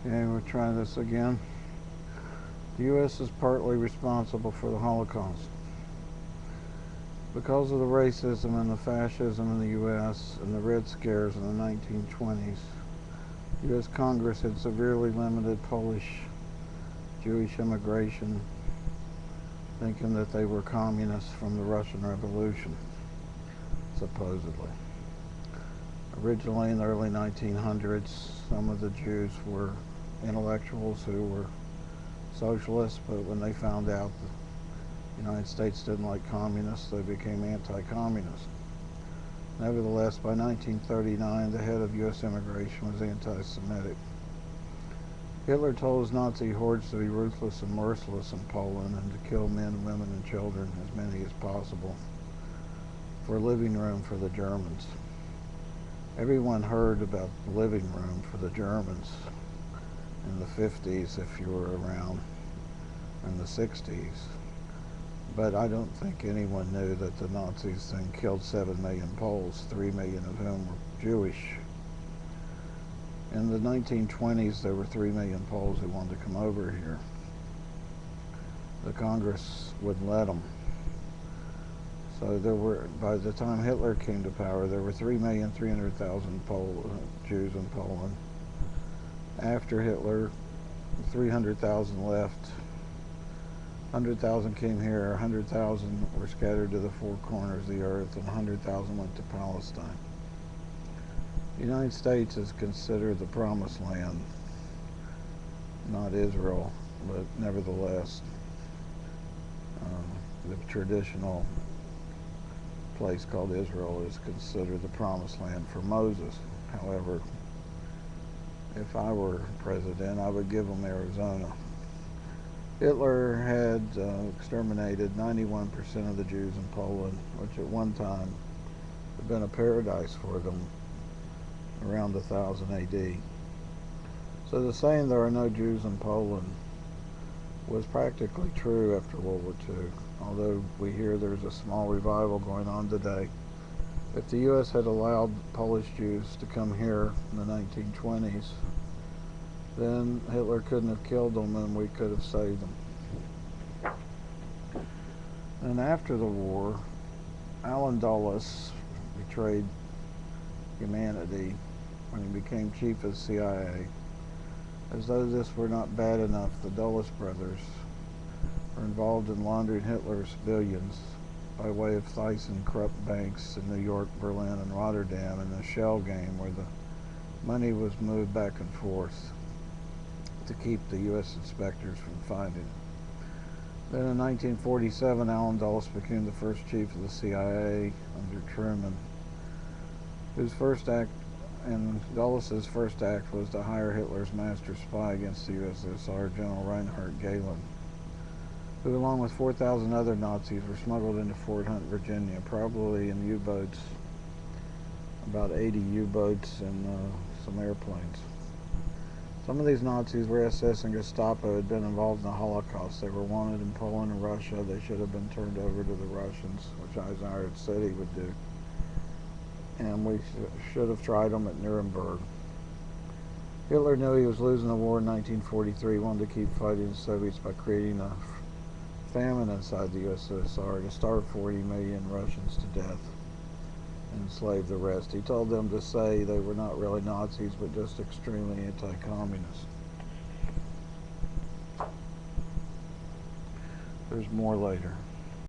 Okay, we'll try this again. The U.S. is partly responsible for the Holocaust. Because of the racism and the fascism in the U.S. and the Red Scares in the 1920s, U.S. Congress had severely limited Polish Jewish immigration, thinking that they were communists from the Russian Revolution, supposedly. Originally, in the early 1900s, some of the Jews were intellectuals who were socialists, but when they found out the United States didn't like communists, they became anti-communist. Nevertheless, by 1939, the head of U.S. immigration was anti-Semitic. Hitler told his Nazi hordes to be ruthless and merciless in Poland and to kill men, women, and children, as many as possible, for living room for the Germans. Everyone heard about the living room for the Germans in the 50s, if you were around, in the 60s. But I don't think anyone knew that the Nazis then killed 7 million Poles, 3 million of whom were Jewish. In the 1920s, there were 3 million Poles who wanted to come over here. The Congress wouldn't let them. So there were, by the time Hitler came to power, there were 3,300,000 Jews in Poland. After Hitler, 300,000 left. 100,000 came here, 100,000 were scattered to the four corners of the earth, and 100,000 went to Palestine. The United States is considered the promised land, not Israel, but nevertheless, the traditional place called Israel is considered the promised land for Moses. However, if I were president, I would give them Arizona. Hitler had exterminated 91% of the Jews in Poland, which at one time had been a paradise for them around 1000 AD. So the saying there are no Jews in Poland was practically true after World War II, although we hear there's a small revival going on today. If the U.S. had allowed Polish Jews to come here in the 1920s, then Hitler couldn't have killed them and we could have saved them. And after the war, Allen Dulles betrayed humanity when he became chief of the CIA. As though this were not bad enough, the Dulles brothers were involved in laundering Hitler's billions by way of Thyssen corrupt banks in New York, Berlin, and Rotterdam in a shell game where the money was moved back and forth to keep the U.S. inspectors from finding it. Then in 1947, Allen Dulles became the first chief of the CIA under Truman, whose first act, and Dulles' first act, was to hire Hitler's master spy against the USSR, General Reinhard Gehlen, who along with 4,000 other Nazis were smuggled into Fort Hunt, Virginia, probably in U-boats, about 80 U-boats and some airplanes. Some of these Nazis were SS and Gestapo, had been involved in the Holocaust. They were wanted in Poland and Russia. They should have been turned over to the Russians, which Eisenhower had said he would do. And we should have tried them at Nuremberg. Hitler knew he was losing the war in 1943. He wanted to keep fighting the Soviets by creating a famine inside the USSR to starve 40 million Russians to death and enslave the rest. He told them to say they were not really Nazis, but just extremely anti-communist. There's more later.